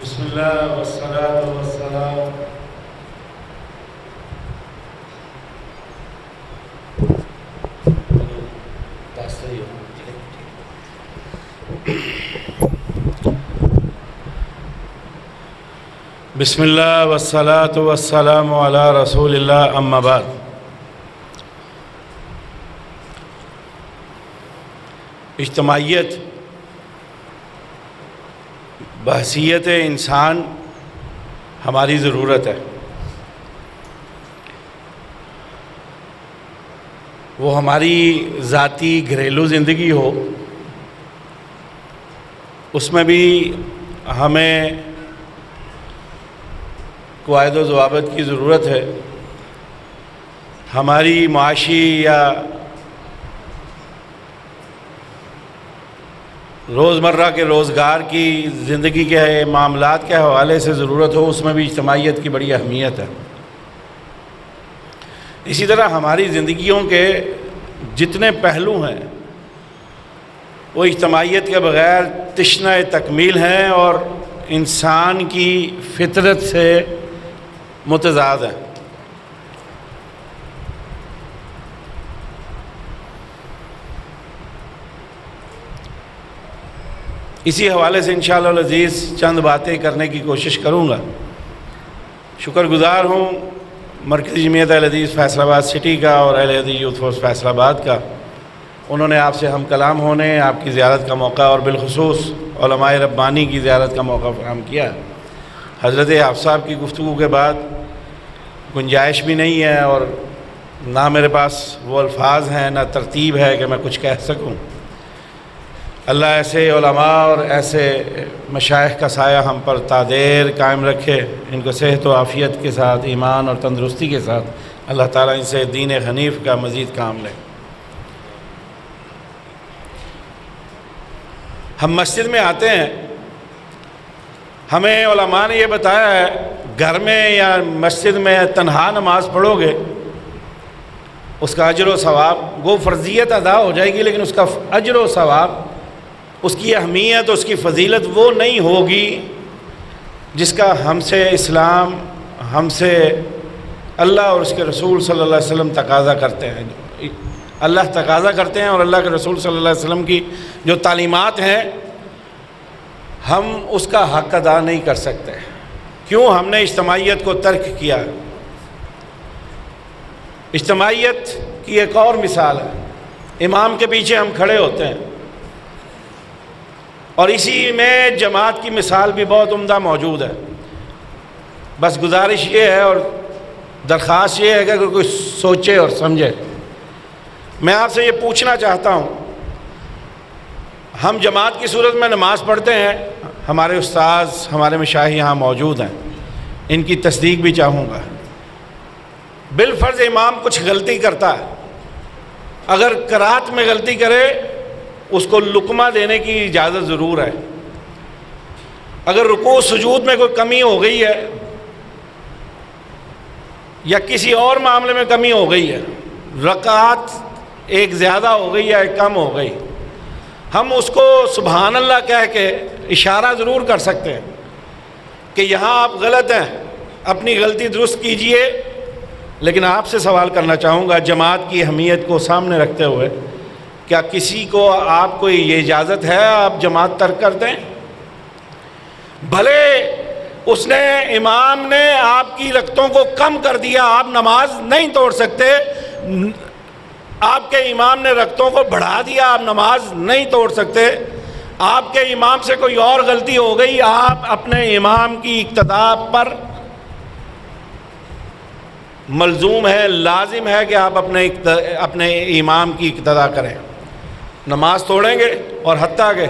بسم اللہ والصلاة والسلام بسم اللہ والصلاة والسلام علی رسول اللہ اما بعد۔ اجتماعیت بحیثیت انسان ہماری ضرورت ہے۔ وہ ہماری ذاتی گھریلو زندگی ہو، اس میں بھی ہمیں قواعد و ضوابط کی ضرورت ہے۔ ہماری معاشی یا روزمرہ کے روزگار کی زندگی کے معاملات کے حوالے سے ضرورت ہو، اس میں بھی اجتماعیت کی بڑی اہمیت ہے۔ اسی طرح ہماری زندگیوں کے جتنے پہلو ہیں وہ اجتماعیت کے بغیر تشنہ تکمیل ہیں اور انسان کی فطرت سے متضاد ہیں۔ اسی حوالے سے انشاءاللہ العزیز چند باتیں کرنے کی کوشش کروں گا۔ شکر گزار ہوں مرکزی جمعیت اہل حدیث فیصل آباد سٹی کا اور اہل حدیث یوتھ فورس فیصل آباد کا، انہوں نے آپ سے ہم کلام ہونے، آپ کی زیارت کا موقع اور بالخصوص علماء ربانی کی زیارت کا موقع فراہم کیا۔ حضرت حافظ صاحب کی گفتگو کے بعد گنجائش بھی نہیں ہے اور نہ میرے پاس وہ الفاظ ہیں، نہ ترتیب ہے کہ میں کچھ کہہ سکوں۔ اللہ ایسے علماء اور ایسے مشائخ کا سایہ ہم پر تا دیر قائم رکھے، ان کو صحت و عافیت کے ساتھ، ایمان اور تندرستی کے ساتھ اللہ تعالیٰ ان سے دین حنیف کا مزید کام لے۔ ہم مسجد میں آتے ہیں، ہمیں علماء نے یہ بتایا ہے گھر میں یا مسجد میں تنہا نماز پڑھو گے اس کا اجر و ثواب، وہ فرضیت ادا ہو جائے گی لیکن اس کا اجر و ثواب، اس کی اہمیت، اس کی فضیلت وہ نہیں ہوگی جس کا ہم سے اسلام، ہم سے اللہ اور اس کے رسول صلی اللہ علیہ وسلم تقاضا کرتے ہیں۔ اللہ تقاضا کرتے ہیں اور اللہ کے رسول صلی اللہ علیہ وسلم کی جو تعلیمات ہیں ہم اس کا حق ادا نہیں کر سکتے۔ کیوں؟ ہم نے اجتماعیت کو ترک کیا۔ اجتماعیت کی ایک اور مثال ہے، امام کے پیچھے ہم کھڑے ہوتے ہیں اور اسی میں جماعت کی مثال بھی بہت عمدہ موجود ہے۔ بس گزارش یہ ہے اور درخواست یہ ہے کہ اگر کوئی سوچے اور سمجھے، میں آپ سے یہ پوچھنا چاہتا ہوں، ہم جماعت کی صورت میں نماز پڑھتے ہیں، ہمارے استاذ، ہمارے مشائخ یہاں موجود ہیں، ان کی تصدیق بھی چاہوں گا۔ بالفرض امام کچھ غلطی کرتا ہے، اگر قرات میں غلطی کرے اس کو لقمہ دینے کی اجازت ضرور ہے۔ اگر رکوع سجود میں کوئی کمی ہو گئی ہے یا کسی اور معاملے میں کمی ہو گئی ہے، رکعت ایک زیادہ ہو گئی یا ایک کم ہو گئی، ہم اس کو سبحان اللہ کہہ کے اشارہ ضرور کر سکتے ہیں کہ یہاں آپ غلط ہیں، اپنی غلطی درست کیجئے۔ لیکن آپ سے سوال کرنا چاہوں گا جماعت کی اہمیت کو سامنے رکھتے ہوئے، کیا کسی کو آپ کو یہ اجازت ہے آپ جماعت ترک کر دیں؟ بھلے اس نے، امام نے آپ کی رکعتوں کو کم کر دیا، آپ نماز نہیں توڑ سکتے۔ آپ کے امام نے رکعتوں کو بڑھا دیا، آپ نماز نہیں توڑ سکتے۔ آپ کے امام سے کوئی اور غلطی ہو گئی، آپ اپنے امام کی اقتداء پر ملزوم ہے، لازم ہے کہ آپ اپنے امام کی اقتداء کریں، نماز توڑیں گے۔ اور حتیٰ کہ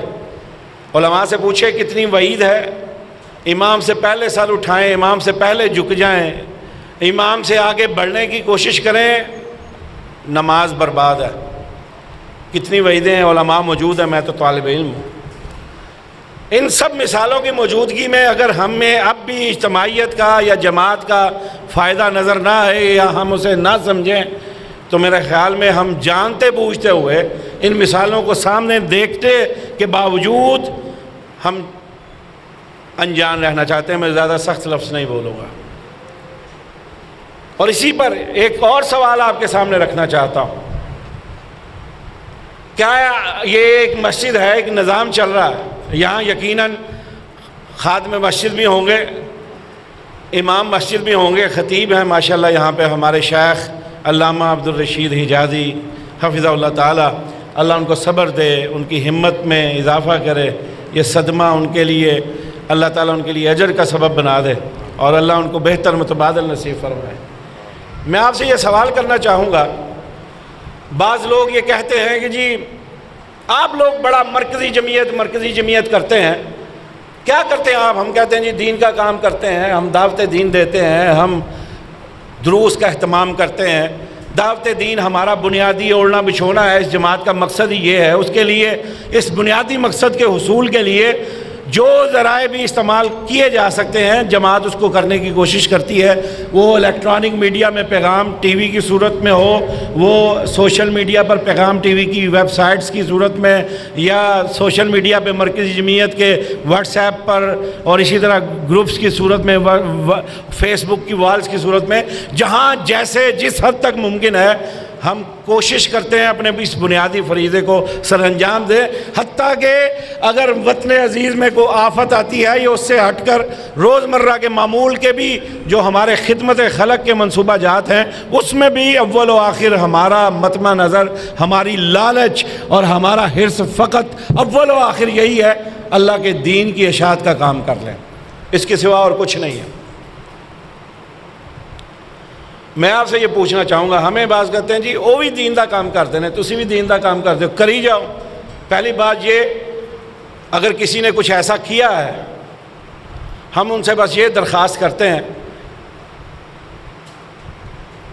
علماء سے پوچھے کتنی وعید ہے، امام سے پہلے سر اٹھائیں، امام سے پہلے جھک جائیں، امام سے آگے بڑھنے کی کوشش کریں، نماز برباد ہے۔ کتنی وعیدیں ہیں، علماء موجود ہیں، میں تو طالب علم ہوں۔ ان سب مثالوں کی موجودگی میں اگر ہمیں اب بھی اجتماعیت کا یا جماعت کا فائدہ نظر نہ آئے یا ہم اسے نہ سمجھیں تو میرے خیال میں ہم جانتے بوجھتے ہوئے ان مثالوں کو سامنے دیکھتے کے باوجود ہم انجان رہنا چاہتے ہیں. میں زیادہ سخت لفظ نہیں بولوں گا. اور اسی پر ایک اور سوال آپ کے سامنے رکھنا چاہتا ہوں. کیا یہ ایک مسجد ہے, ایک نظام چل رہا ہے, یہاں یقیناً خادم مسجد بھی ہوں گے, امام مسجد بھی ہوں گے, خطیب ہیں ماشاءاللہ یہاں پہ ہمارے شیخ علامہ عبدالرشید حجازی حفظہ اللہ تعالی, اللہ ان کو صبر دے, ان کی ہمت میں اضافہ کرے. یہ صدمہ ان کے لیے اللہ تعالیٰ ان کے لیے اجر کا سبب بنا دے, اور اللہ ان کو بہتر متبادل نصیب فرمائے. میں آپ سے یہ سوال کرنا چاہوں گا, بعض لوگ یہ کہتے ہیں کہ جی آپ لوگ بڑا مرکزی جمعیت کرتے ہیں. کیا کرتے ہیں آپ؟ ہم کہتے ہیں جی دین کا کام کرتے ہیں, ہم دعوت دین دیتے ہیں, ہم دروس کا اہتمام کرتے ہیں. دعوت دین ہمارا بنیادی اوڑھنا بچھونا ہے. اس جماعت کا مقصد ہی یہ ہے. اس کے لیے, اس بنیادی مقصد کے حصول کے لیے جو ذرائع بھی استعمال کیے جا سکتے ہیں جماعت اس کو کرنے کی کوشش کرتی ہے. وہ الیکٹرانک میڈیا میں پیغام ٹی وی کی صورت میں ہو, وہ سوشل میڈیا پر پیغام ٹی وی کی ویب سائٹس کی صورت میں, یا سوشل میڈیا پہ مرکزی جمعیت کے واٹس ایپ پر, اور اسی طرح گروپس کی صورت میں, فیس بک کی والز کی صورت میں, جہاں جیسے جس حد تک ممکن ہے ہم کوشش کرتے ہیں اپنے اس بنیادی فریضے کو سر انجام دیں. حتیٰ کہ اگر وطن عزیز میں کوئی آفت آتی ہے یا اس سے ہٹ کر روزمرہ کے معمول کے بھی جو ہمارے خدمت خلق کے منصوبہ جات ہیں اس میں بھی اول و آخر ہمارا مطمع نظر, ہماری لالچ اور ہمارا حرص فقط اول و آخر یہی ہے اللہ کے دین کی اشاعت کا کام کر لیں. اس کے سوا اور کچھ نہیں ہے. میں آپ سے یہ پوچھنا چاہوں گا, ہمیں بعض کہتے ہیں جی وہ بھی دین دا کام کرتے ہیں, تسی بھی دین دا کام کرتے ہو, کری جاؤ. پہلی بات یہ, اگر کسی نے کچھ ایسا کیا ہے ہم ان سے بس یہ درخواست کرتے ہیں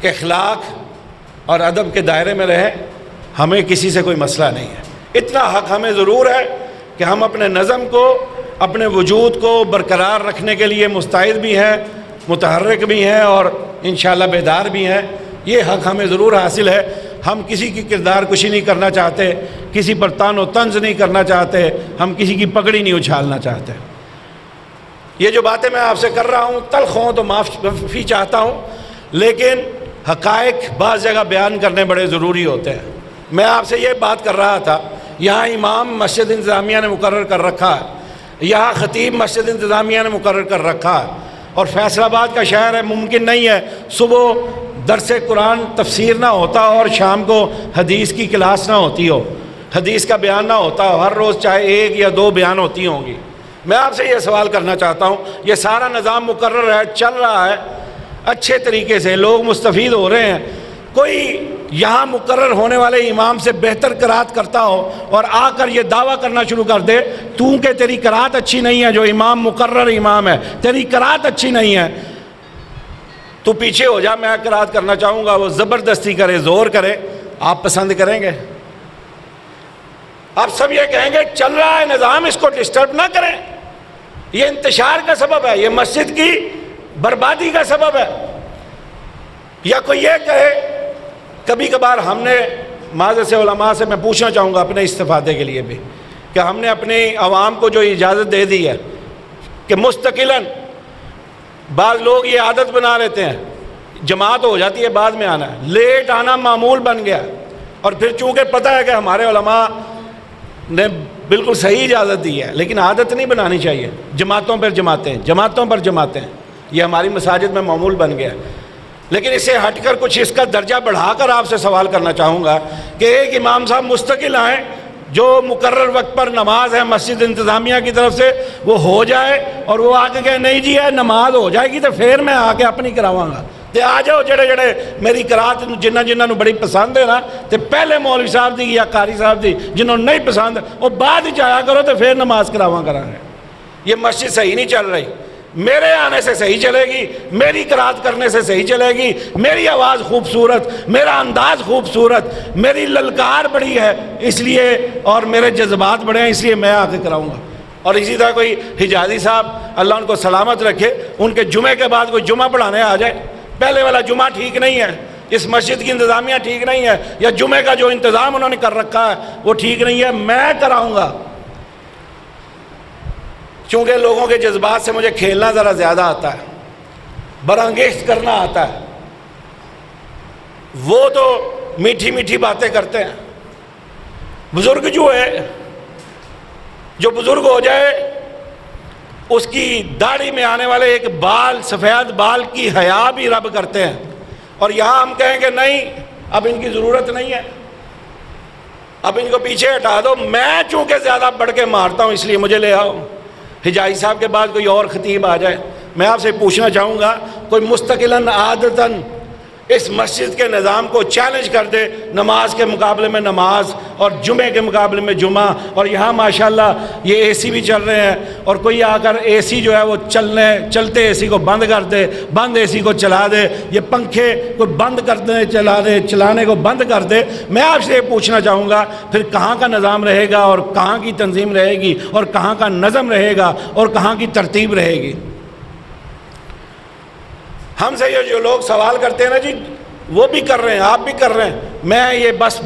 کہ اخلاق اور ادب کے دائرے میں رہیں. ہمیں کسی سے کوئی مسئلہ نہیں ہے. اتنا حق ہمیں ضرور ہے کہ ہم اپنے نظم کو, اپنے وجود کو برقرار رکھنے کے لیے مستعد بھی ہیں, متحرک بھی ہیں, اور انشاءاللہ بیدار بھی ہیں. یہ حق ہمیں ضرور حاصل ہے. ہم کسی کی کردار کشی نہیں کرنا چاہتے, کسی پر طعن و طنز نہیں کرنا چاہتے, ہم کسی کی پگڑی نہیں اچھالنا چاہتے. یہ جو باتیں میں آپ سے کر رہا ہوں تلخ ہوں تو معافی چاہتا ہوں, لیکن حقائق بعض جگہ بیان کرنے بڑے ضروری ہوتے ہیں. میں آپ سے یہ بات کر رہا تھا, یہاں امام مسجد انتظامیہ نے مقرر کر رکھا ہے, یہاں خطیب مسجد انتظامیہ نے مقرر کر رکھا ہے, اور فیصل آباد کا شہر ہے, ممکن نہیں ہے صبح درس قرآن تفسیر نہ ہوتا اور شام کو حدیث کی کلاس نہ ہوتی ہو, حدیث کا بیان نہ ہوتا ہو, ہر روز چاہے ایک یا دو بیان ہوتی ہوں گی. میں آپ سے یہ سوال کرنا چاہتا ہوں, یہ سارا نظام مقرر ہے, چل رہا ہے اچھے طریقے سے, لوگ مستفید ہو رہے ہیں, کوئی یہاں مقرر ہونے والے امام سے بہتر قرات کرتا ہو اور آ کر یہ دعویٰ کرنا شروع کر دے تو کہ تیری قرات اچھی نہیں ہے, جو امام مقرر امام ہے تیری قرات اچھی نہیں ہے, تو پیچھے ہو جا, میں قرات کرنا چاہوں گا. وہ زبردستی کرے, زور کرے, آپ پسند کریں گے؟ آپ سب یہ کہیں گے چل رہا ہے نظام, اس کو ڈسٹرب نہ کریں, یہ انتشار کا سبب ہے, یہ مسجد کی بربادی کا سبب ہے. یا کوئی یہ کہے, کبھی کبھار ہم نے معذرت سے علماء سے میں پوچھنا چاہوں گا اپنے استفادے کے لیے بھی, کہ ہم نے اپنی عوام کو جو اجازت دے دی ہے کہ مستقلاً, بعض لوگ یہ عادت بنا لیتے ہیں, جماعت ہو جاتی ہے بعد میں آنا, لیٹ آنا معمول بن گیا, اور پھر چونکہ پتہ ہے کہ ہمارے علماء نے بالکل صحیح اجازت دی ہے, لیکن عادت نہیں بنانی چاہیے. جماعتوں پر جماعتیں, یہ ہماری مساجد میں معمول بن گیا. لیکن اسے ہٹ کر کچھ اس کا درجہ بڑھا کر آپ سے سوال کرنا چاہوں گا کہ ایک امام صاحب مستقل آئیں, جو مقرر وقت پر نماز ہے مسجد انتظامیہ کی طرف سے وہ ہو جائے, اور وہ آ کے کہے نہیں جی ہے نماز ہو جائے گی تو پھر میں آ کے اپنی کراواں گا. تے آ جاؤ جڑے میری قرات جنہوں بڑی پسند ہے نا, تے پہلے مولوی صاحب دی یا قاری صاحب دی, جنہوں نہیں پسند وہ بعد ہی آیا کرو تو پھر نماز کراواں کرانگے. یہ مسجد صحیح نہیں چل رہی, میرے آنے سے صحیح چلے گی, میری قرات کرنے سے صحیح چلے گی, میری آواز خوبصورت, میرا انداز خوبصورت, میری للکار بڑی ہے اس لیے, اور میرے جذبات بڑے ہیں اس لیے میں آ کے کراؤں گا. اور اسی طرح کوئی حجازی صاحب اللہ ان کو سلامت رکھے, ان کے جمعے کے بعد کوئی جمعہ پڑھانے آ جائے, پہلے والا جمعہ ٹھیک نہیں ہے, اس مسجد کی انتظامیہ ٹھیک نہیں ہے, یا جمعے کا جو انتظام انہوں نے کر رکھا ہے وہ ٹھیک نہیں ہے, میں کراؤں گا. چونکہ لوگوں کے جذبات سے مجھے کھیلنا ذرا زیادہ آتا ہے، برانگیخت کرنا آتا ہے۔ وہ تو میٹھی میٹھی باتیں کرتے ہیں۔ بزرگ جو بزرگ ہو جائے اس کی داڑھی میں آنے والے ایک بال، سفید بال کی حیا بھی رب کرتے ہیں، اور یہاں ہم کہیں کہ نہیں اب ان کی ضرورت نہیں ہے، اب ان کو پیچھے ہٹا دو، میں چونکہ زیادہ بڑھ کے مارتا ہوں اس لیے مجھے لے آؤ۔ حجائی صاحب کے بعد کوئی اور خطیب آ جائے، میں آپ سے پوچھنا چاہوں گا کوئی مستقلاً عادتاً اس مسجد کے نظام کو چیلنج کر دے، نماز کے مقابلے میں نماز اور جمعے کے مقابلے میں جمعہ، اور یہاں ماشاءاللہ یہ اے سی بھی چل رہے ہیں، اور کوئی آ کر اے سی جو ہے وہ چلتے اے سی کو بند کر دے، بند اے سی کو چلا دے، یہ پنکھے کو بند کر دے، چلانے کو بند کر دے، میں آپ سے یہ پوچھنا چاہوں گا پھر کہاں کا نظام رہے گا، اور کہاں کی تنظیم رہے گی، اور کہاں کا نظم رہے گا، اور کہاں کی ترتیب رہے گی؟ ہم سے یہ جو لوگ سوال کرتے ہیں نا جی، وہ بھی کر رہے ہیں، آپ بھی کر رہے ہیں، میں یہ بس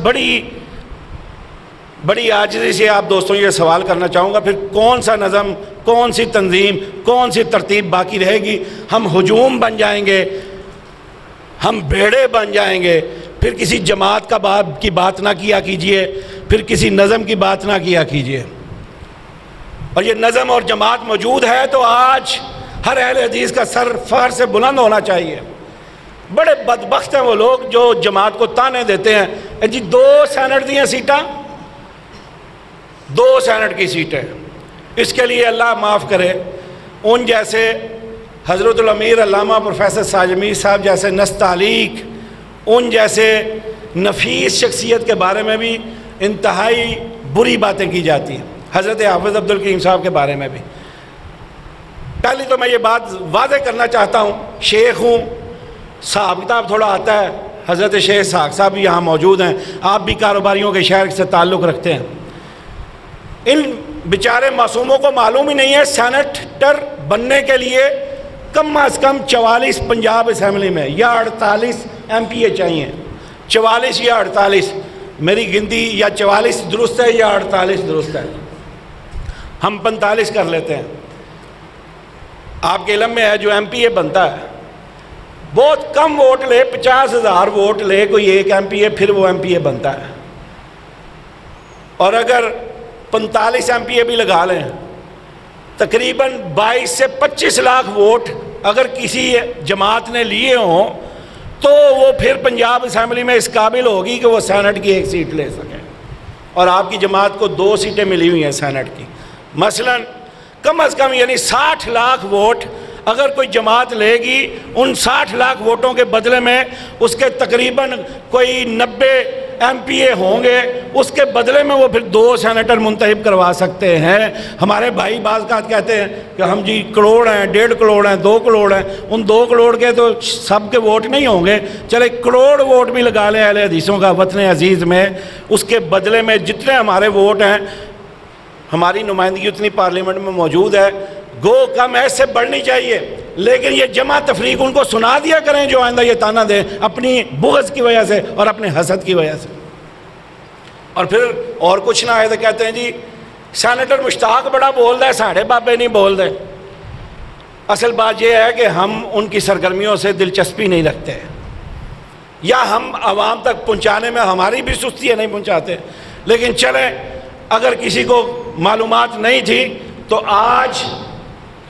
بڑی عاجزی سے آپ دوستوں یہ سوال کرنا چاہوں گا، پھر کون سا نظم، کون سی تنظیم، کون سی ترتیب باقی رہے گی؟ ہم ہجوم بن جائیں گے، ہم بھیڑے بن جائیں گے، پھر کسی جماعت کی بات نہ کیا کیجئے، پھر کسی نظم کی بات نہ کیا کیجئے۔ اور یہ نظم اور جماعت موجود ہے تو آج ہر اہل حدیث کا سر فخر سے بلند ہونا چاہیے۔ بڑے بدبخت ہیں وہ لوگ جو جماعت کو تانے دیتے ہیں، جی 2 سینٹ دی ہیں سیٹاں، 2 سینٹ کی سیٹیں، اس کے لیے اللہ معاف کرے ان جیسے حضرت الامیر علامہ پروفیسر ساجد میر صاحب جیسے نستعلیق، ان جیسے نفیس شخصیت کے بارے میں بھی انتہائی بری باتیں کی جاتی ہیں، حضرت حافظ عبدالکریم صاحب کے بارے میں بھی۔ پہلی تو میں یہ بات واضح کرنا چاہتا ہوں، شیخ ہوں، صاحب کتاب تھوڑا آتا ہے، حضرت شیخ اسحاق صاحب بھی یہاں موجود ہیں، آپ بھی کاروباریوں کے شہر سے تعلق رکھتے ہیں۔ ان بیچارے معصوموں کو معلوم ہی نہیں ہے سینیٹر بننے کے لیے کم از کم 44 پنجاب اسمبلی میں یا 48 ایم پی اے چاہیے، 44 یا 48، میری گنتی یا 44 درست ہے یا 48 درست ہے، ہم 45 کر لیتے ہیں۔ آپ کے علم میں ہے جو ایم پی اے بنتا ہے بہت کم ووٹ لے، 50,000 ووٹ لے کوئی ایک ایم پی اے، پھر وہ ایم پی اے بنتا ہے، اور اگر 45 ایم پی اے بھی لگا لیں تقریباً 22 سے 25 لاکھ ووٹ اگر کسی جماعت نے لیے ہوں تو وہ پھر پنجاب اسمبلی میں اس قابل ہوگی کہ وہ سینٹ کی 1 سیٹ لے سکے، اور آپ کی جماعت کو 2 سیٹیں ملی ہوئی ہیں سینٹ کی، مثلاً کم از کم یعنی 60 لاکھ ووٹ اگر کوئی جماعت لے گی، ان 60 لاکھ ووٹوں کے بدلے میں اس کے تقریباً کوئی 90 ایم پی اے ہوں گے، اس کے بدلے میں وہ پھر 2 سینیٹر منتخب کروا سکتے ہیں۔ ہمارے بھائی بعض اوقات کہتے ہیں کہ ہم جی کروڑ ہیں، 1.5 کروڑ ہیں، 2 کروڑ ہیں، ان 2 کروڑ کے تو سب کے ووٹ نہیں ہوں گے، چلے کروڑ ووٹ بھی لگا لیں اہل حدیثوں کا وطن عزیز میں، اس کے بدلے میں جتنے ہمارے ووٹ ہیں، ہماری نمائندگی اتنی پارلیمنٹ میں موجود ہے، گو کم ایسے بڑھنی چاہیے، لیکن یہ جمع تفریق ان کو سنا دیا کریں جو آئندہ یہ تانا دیں اپنی بغض کی وجہ سے اور اپنے حسد کی وجہ سے، اور پھر اور کچھ نہ آئے تو کہتے ہیں جی سینیٹر مشتاق بڑا بول دے، ساڑھے بابے نہیں بول دے۔ اصل بات یہ ہے کہ ہم ان کی سرگرمیوں سے دلچسپی نہیں رکھتے، یا ہم عوام تک پہنچانے میں ہماری بھی سستی ہے، نہیں پہنچاتے۔ لیکن چلیں، اگر کسی کو معلومات نہیں تھی تو آج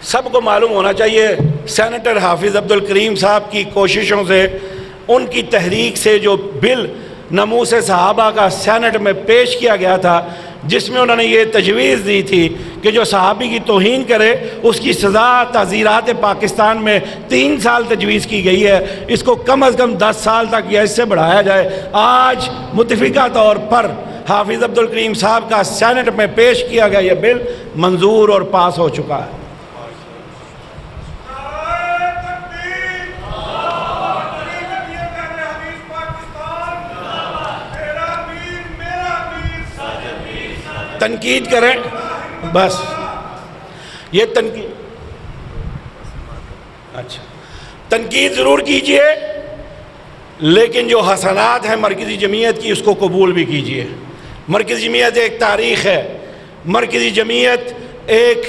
سب کو معلوم ہونا چاہیے، سینیٹر حافظ عبدالکریم صاحب کی کوششوں سے، ان کی تحریک سے جو بل ناموس صحابہ کا سینٹ میں پیش کیا گیا تھا، جس میں انہوں نے یہ تجویز دی تھی کہ جو صحابی کی توہین کرے اس کی سزا تعزیرات پاکستان میں 3 سال تجویز کی گئی ہے، اس کو کم از کم 10 سال تک یا اس سے بڑھایا جائے۔ آج متفقہ طور پر حافظ عبدالکریم صاحب کا سینٹ میں پیش کیا گیا یہ بل منظور اور پاس ہو چکا ہے۔ تنقید کریں بس، یہ تنقید ضرور کیجئے، لیکن جو حسنات ہیں مرکزی جمعیت کی اس کو قبول بھی کیجئے۔ مرکزی جمعیت ایک تاریخ ہے، مرکزی جمعیت ایک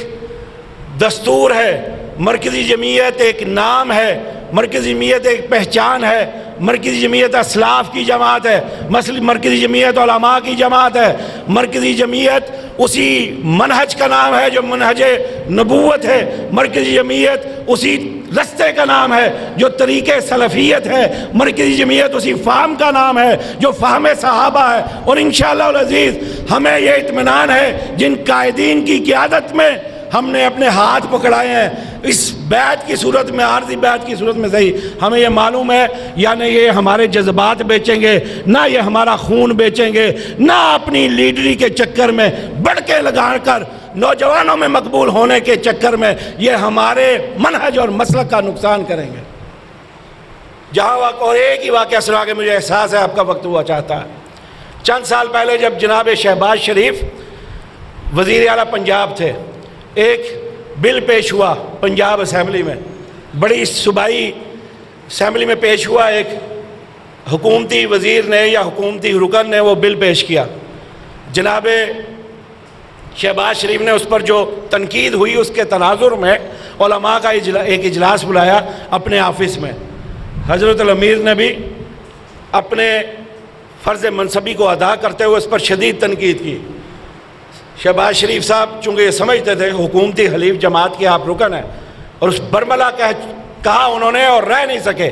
دستور ہے، مرکزی جمعیت ایک نام ہے، مرکزی جمعیت ایک پہچان ہے، مرکزی جمعیت اسلاف کی جماعت ہے، مرکزی جمعیت علماء کی جماعت ہے، مرکزی جمعیت اسی منہج کا نام ہے جو منہج نبوت ہے، مرکزی جمعیت اسی رستے کا نام ہے جو طریق سلفیت ہے، مرکزی جمعیت اسی فہم کا نام ہے جو فہم صحابہ ہے۔ اور انشاءاللہ العزیز ہمیں یہ اطمینان ہے جن قائدین کی قیادت میں ہم نے اپنے ہاتھ پکڑائے ہیں، اس بیعت کی صورت میں، عارضی بیعت کی صورت میں صحیح، ہمیں یہ معلوم ہے یعنی یہ ہمارے جذبات بیچیں گے، نہ یہ ہمارا خون بیچیں گے، نہ اپنی لیڈری کے چکر میں بڑکے لگا کر نوجوانوں میں مقبول ہونے کے چکر میں یہ ہمارے منہج اور مسلک کا نقصان کریں گے۔ جہاں اور ایک ہی واقعہ سنا کے مجھے احساس ہے آپ کا وقت ہوا چاہتا ہے۔ چند سال پہلے جب جناب شہباز شریف وزیر اعلیٰ پنجاب تھے، ایک بل پیش ہوا پنجاب اسمبلی میں، بڑی صوبائی اسمبلی میں پیش ہوا، ایک حکومتی وزیر نے یا حکومتی رکن نے وہ بل پیش کیا۔ جناب شہباز شریف نے اس پر جو تنقید ہوئی اس کے تناظر میں علماء کا ایک اجلاس بلایا اپنے آفس میں۔ حضرت الامیر نے بھی اپنے فرض منصبی کو ادا کرتے ہوئے اس پر شدید تنقید کی۔ شہباز شریف صاحب چونکہ یہ سمجھتے تھے حکومتی حلیف جماعت کے آپ رکن ہیں، اور اس برملا کہا انہوں نے اور رہ نہیں سکے،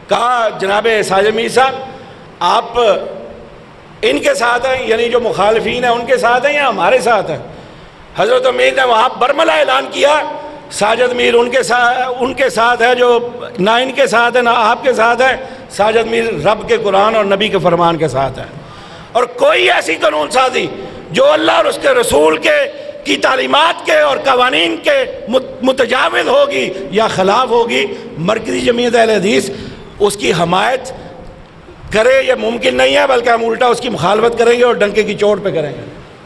کہا جناب ساجد میر صاحب آپ ان کے ساتھ ہیں، یعنی جو مخالفین ہیں ان کے ساتھ ہیں یا ہمارے ساتھ ہیں؟ حضرت امیر نے وہاں برملا اعلان کیا ساجد میر ان کے ساتھ ہے، جو نہ ان کے ساتھ ہے نہ آپ کے ساتھ ہے، ساجد میر رب کے قرآن اور نبی کے فرمان کے ساتھ ہے۔ اور کوئی ایسی قانون سازی جو اللہ اور اس کے رسول کی تعلیمات کے اور قوانین کے متجاوز ہوگی یا خلاف ہوگی، مرکزی جمعیت اہل حدیث اس کی حمایت کرے یہ ممکن نہیں ہے، بلکہ ہم الٹا اس کی مخالفت کریں گے اور ڈنکے کی چوٹ پہ کریں گے۔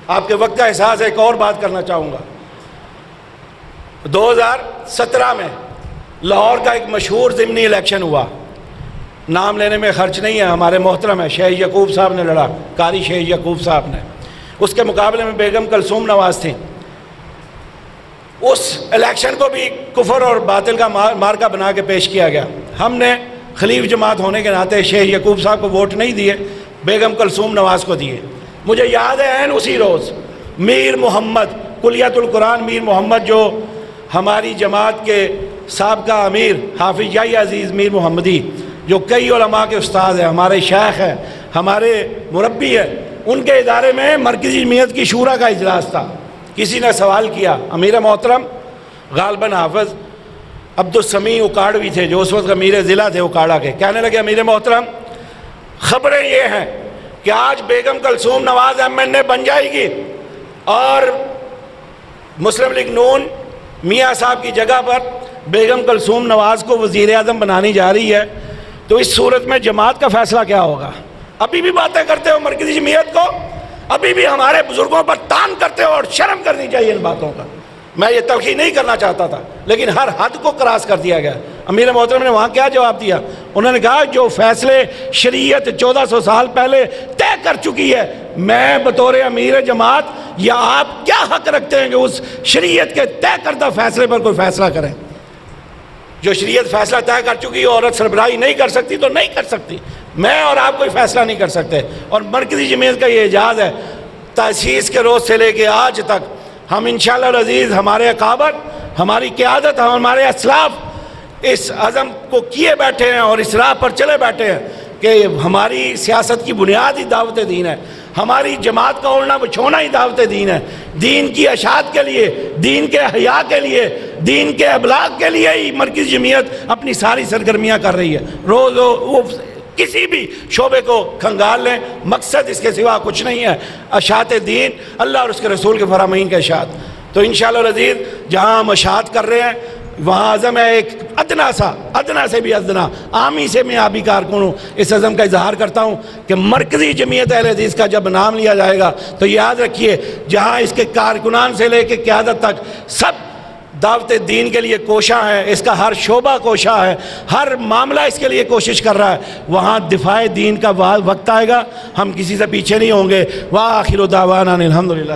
آپ کے وقت کا احساس ہے، ایک اور بات کرنا چاہوں گا۔ 2017 میں لاہور کا ایک مشہور ضمنی الیکشن ہوا، نام لینے میں خرچ نہیں ہے، ہمارے محترم ہے شیخ یعقوب صاحب نے لڑا، قاری شیخ یعقوب صاحب نے، اس کے مقابلے میں بیگم کلثوم نواز تھیں۔ اس الیکشن کو بھی کفر اور باطل کا مارکا بنا کے پیش کیا گیا۔ ہم نے خلیف جماعت ہونے کے ناطے شیخ یعقوب صاحب کو ووٹ نہیں دیے، بیگم کلثوم نواز کو دیے۔ مجھے یاد ہے عین اسی روز میر محمد کلیت القرآن میر محمد جو ہماری جماعت کے سابقہ امیر حافظ یحییٰ عزیز میر محمدی، جو کئی علماء کے استاد ہیں، ہمارے شیخ ہیں، ہمارے مربی ہیں، ان کے ادارے میں مرکزی جمعیت کی شورا کا اجلاس تھا۔ کسی نے سوال کیا، امیر محترم غالباً حافظ عبدالسمیع اکاڑوی تھے جو اس وقت امیر ضلع تھے اکاڑا کے، کہنے لگے امیر محترم خبریں یہ ہیں کہ آج بیگم کلثوم نواز MNA بن جائے گی اور مسلم لیگ نون میاں صاحب کی جگہ پر بیگم کلثوم نواز کو وزیر اعظم بنانی جا رہی ہے، تو اس صورت میں جماعت کا فیصلہ کیا ہوگا؟ ابھی بھی باتیں کرتے ہو مرکزی جمعیت کو، ابھی بھی ہمارے بزرگوں پر تان کرتے ہو، اور شرم کرنی چاہیے ان باتوں کا۔ میں یہ تلخی نہیں کرنا چاہتا تھا، لیکن ہر حد کو کراس کر دیا گیا۔ امیر محترم نے وہاں کیا جواب دیا؟ انہوں نے کہا جو فیصلے شریعت 1400 سال پہلے طے کر چکی ہے، میں بطور امیر جماعت یا آپ کیا حق رکھتے ہیں کہ اس شریعت کے طے کردہ فیصلے پر کوئی فیصلہ کریں؟ جو شریعت فیصلہ طے کر چکی ہے، عورت سربراہی نہیں کر سکتی تو نہیں کر سکتی، میں اور آپ کوئی فیصلہ نہیں کر سکتے۔ اور مرکزی جمعیت کا یہ اعجاز ہے، تاسیس کے روز سے لے کے آج تک ہم انشاءاللہ العزیز، ہمارے اکابر، ہماری قیادت، ہمارے اسلاف اس عزم کو کیے بیٹھے ہیں اور اس راہ پر چلے بیٹھے ہیں کہ ہماری سیاست کی بنیاد ہی دعوت دین ہے، ہماری جماعت کا اڑنا بچھونا ہی دعوت دین ہے۔ دین کی اشاعت کے لیے، دین کے احیاء کے لیے، دین کے ابلاغ کے لیے ہی مرکزی جمعیت اپنی ساری سرگرمیاں کر رہی ہے۔ روز وہ کسی بھی شعبے کو کھنگال لیں، مقصد اس کے سوا کچھ نہیں ہے، اشاعت دین، اللہ اور اس کے رسول کے فرامین کے اشاعت۔ تو انشاءاللہ العزیز جہاں ہم اشاعت کر رہے ہیں وہاں عزم ہے ایک ادنا سے بھی ادنا، عامی سے میں آبی کارکن ہوں، اس عزم کا اظہار کرتا ہوں کہ مرکزی جمعیت اہل حدیث کا جب نام لیا جائے گا تو یاد رکھیے جہاں اس کے کارکنان سے لے کے قیادت تک سب دعوت دین کے لیے کوشاں ہے، اس کا ہر شعبہ کوشاں ہے، ہر معاملہ اس کے لیے کوشش کر رہا ہے، وہاں دفاع دین کا وقت آئے گا، ہم کسی سے پیچھے نہیں ہوں گے۔ وآخر دعوانا الحمدللہ۔